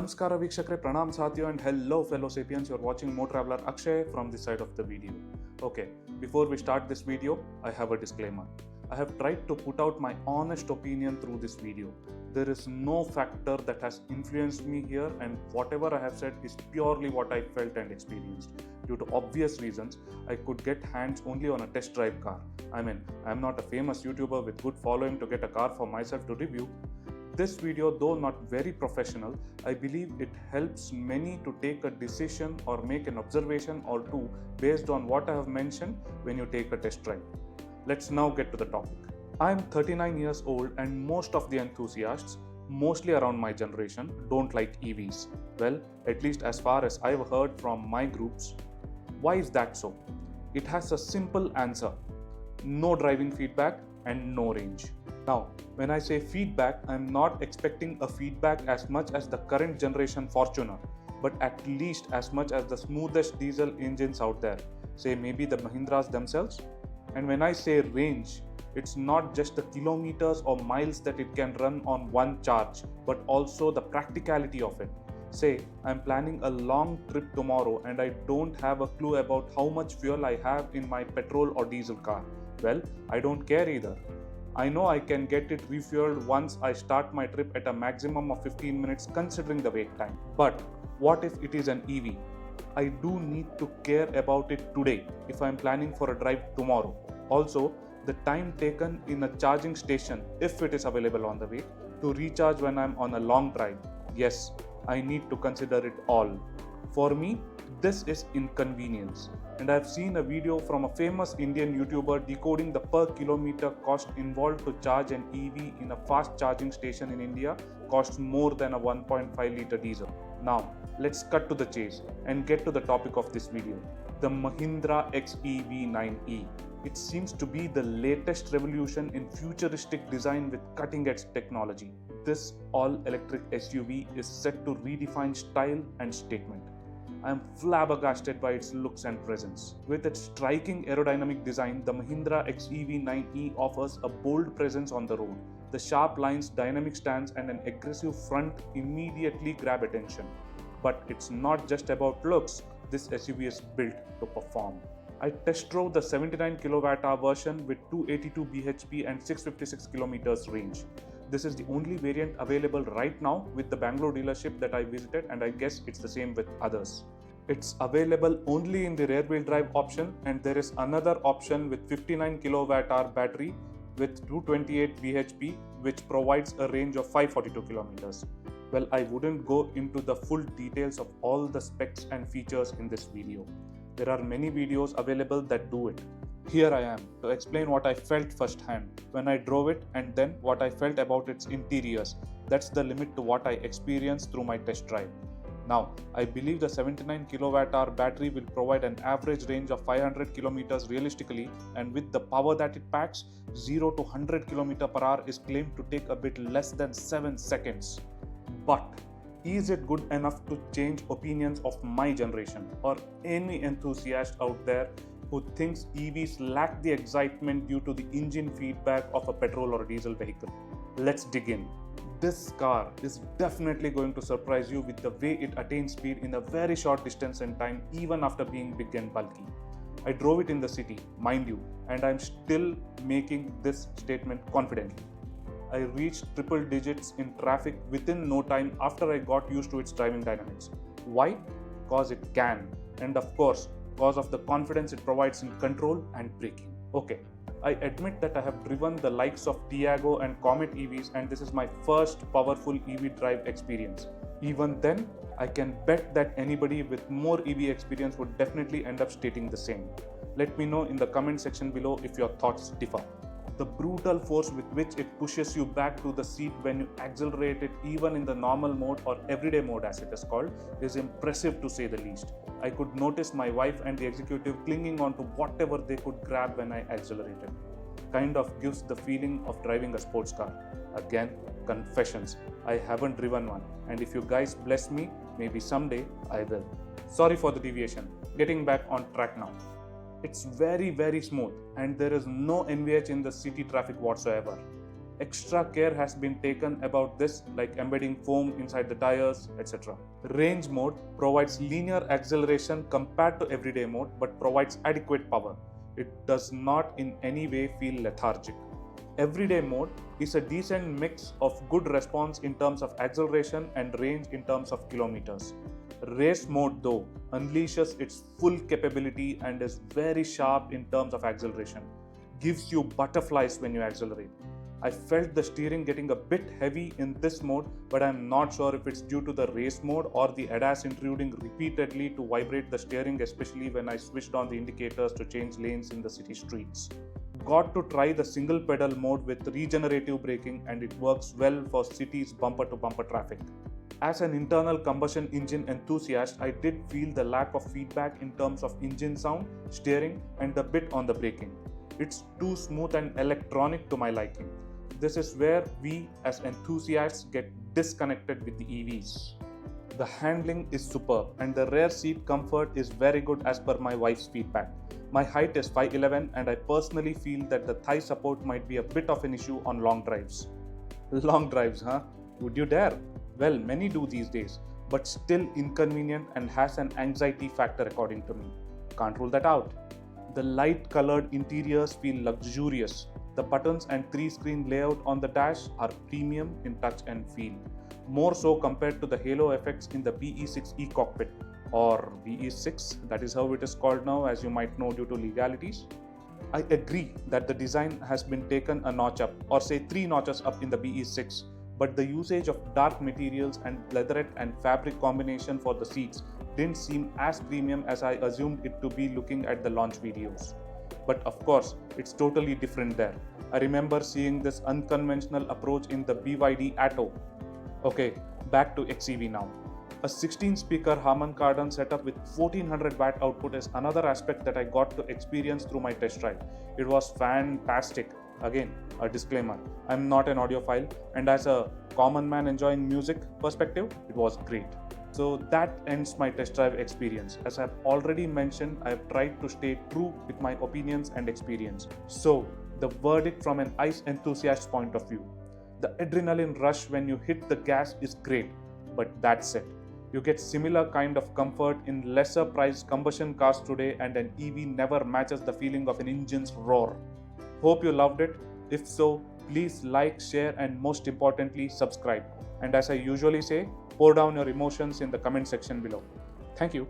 Namaskara Vikshakre, Pranam Satyo, and hello fellow sapiens. You're watching Mo Traveler Akshay from this side of the video. Okay, before we start this video, I have a disclaimer. I have tried to put out my honest opinion through this video. There is no factor that has influenced me here, and whatever I have said is purely what I felt and experienced. Due to obvious reasons, I could get hands only on a test drive car. I'm not a famous YouTuber with good following to get a car for myself to review. This video, though not very professional, I believe it helps many to take a decision or make an observation or two based on what I have mentioned when you take a test drive. Let's now get to the topic. I am 39 years old and most of the enthusiasts, mostly around my generation, don't like EVs. Well, at least as far as I've heard from my groups. Why is that so? It has a simple answer: no driving feedback and no range. Now, when I say feedback, I'm not expecting a feedback as much as the current generation Fortuner, but at least as much as the smoothest diesel engines out there, say maybe the Mahindras themselves. And when I say range, it's not just the kilometers or miles that it can run on one charge, but also the practicality of it. Say, I'm planning a long trip tomorrow and I don't have a clue about how much fuel I have in my petrol or diesel car. Well, I don't care either. I know I can get it refueled once I start my trip at a maximum of 15 minutes considering the wait time. But what if it is an EV? I do need to care about it today if I am planning for a drive tomorrow. Also, the time taken in a charging station, if it is available on the way, to recharge when I am on a long drive. Yes, I need to consider it all. For me, this is inconvenience. And I have seen a video from a famous Indian YouTuber decoding the per kilometer cost involved to charge an EV in a fast charging station in India costs more than a 1.5 litre diesel. Now, let's cut to the chase and get to the topic of this video, the Mahindra XEV 9e. It seems to be the latest revolution in futuristic design with cutting-edge technology. This all-electric SUV is set to redefine style and statement. I am flabbergasted by its looks and presence. With its striking aerodynamic design, the Mahindra XEV 9e offers a bold presence on the road. The sharp lines, dynamic stance, and an aggressive front immediately grab attention. But it's not just about looks. This SUV is built to perform. I test drove the 79 kWh version with 282 bhp and 656 km range. This is the only variant available right now with the Bangalore dealership that I visited, and I guess it's the same with others. It's available only in the rear-wheel drive option, and there is another option with 59 kWh battery with 228 bhp, which provides a range of 542 km. Well, I wouldn't go into the full details of all the specs and features in this video. There are many videos available that do it. Here I am to explain what I felt firsthand when I drove it, and then what I felt about its interiors. That's the limit to what I experienced through my test drive. Now, I believe the 79 kWh battery will provide an average range of 500 km realistically, and with the power that it packs, 0 to 100 km/h is claimed to take a bit less than 7 seconds. But is it good enough to change opinions of my generation or any enthusiast out there who thinks EVs lack the excitement due to the engine feedback of a petrol or diesel vehicle? Let's dig in. This car is definitely going to surprise you with the way it attains speed in a very short distance and time, even after being big and bulky. I drove it in the city, mind you, and I'm still making this statement confidently. I reached triple digits in traffic within no time after I got used to its driving dynamics. Why? Because it can, and of course, because of the confidence it provides in control and braking. Okay, I admit that I have driven the likes of Tiago and Comet EVs, and this is my first powerful EV drive experience. Even then, I can bet that anybody with more EV experience would definitely end up stating the same. Let me know in the comment section below if your thoughts differ. The brutal force with which it pushes you back to the seat when you accelerate it, even in the normal mode or everyday mode as it is called, is impressive to say the least. I could notice my wife and the executive clinging on to whatever they could grab when I accelerated. Kind of gives the feeling of driving a sports car. Again, confessions. I haven't driven one, and if you guys bless me, maybe someday I will. Sorry for the deviation. Getting back on track now. It's very smooth, and there is no NVH in the city traffic whatsoever. Extra care has been taken about this, like embedding foam inside the tires, etc. Range mode provides linear acceleration compared to everyday mode but provides adequate power. It does not in any way feel lethargic. Everyday mode is a decent mix of good response in terms of acceleration and range in terms of kilometers. Race mode though unleashes its full capability and is very sharp in terms of acceleration. Gives you butterflies when you accelerate. I felt the steering getting a bit heavy in this mode, but I'm not sure if it's due to the race mode or the ADAS intruding repeatedly to vibrate the steering, especially when I switched on the indicators to change lanes in the city streets. Got to try the single pedal mode with regenerative braking, and it works well for cities bumper to bumper traffic. As an internal combustion engine enthusiast, I did feel the lack of feedback in terms of engine sound, steering, and the bit on the braking. It's too smooth and electronic to my liking. This is where we as enthusiasts get disconnected with the EVs. The handling is superb and the rear seat comfort is very good as per my wife's feedback. My height is 5'11" and I personally feel that the thigh support might be a bit of an issue on long drives. Long drives, huh? Would you dare? Well, many do these days, but still inconvenient and has an anxiety factor according to me. Can't rule that out. The light colored interiors feel luxurious. The buttons and 3-screen layout on the dash are premium in touch and feel. More so compared to the halo effects in the BE6 cockpit or BE6, that is how it is called now, as you might know due to legalities. I agree that the design has been taken a notch up, or say 3 notches up in the BE6, but the usage of dark materials and leatherette and fabric combination for the seats didn't seem as premium as I assumed it to be looking at the launch videos. But of course, it's totally different there. I remember seeing this unconventional approach in the BYD Atto. Okay, back to XEV now. A 16-speaker Harman Kardon setup with 1400 watt output is another aspect that I got to experience through my test drive. It was fantastic. Again, a disclaimer, I'm not an audiophile, and as a common man enjoying music perspective, it was great. So that ends my test drive experience. As I've already mentioned, I've tried to stay true with my opinions and experience. So, the verdict from an ICE enthusiast's point of view. The adrenaline rush when you hit the gas is great, but that's it. You get similar kind of comfort in lesser priced combustion cars today, and an EV never matches the feeling of an engine's roar. Hope you loved it. If so, please like, share, and most importantly, subscribe. And as I usually say, pour down your emotions in the comment section below. Thank you.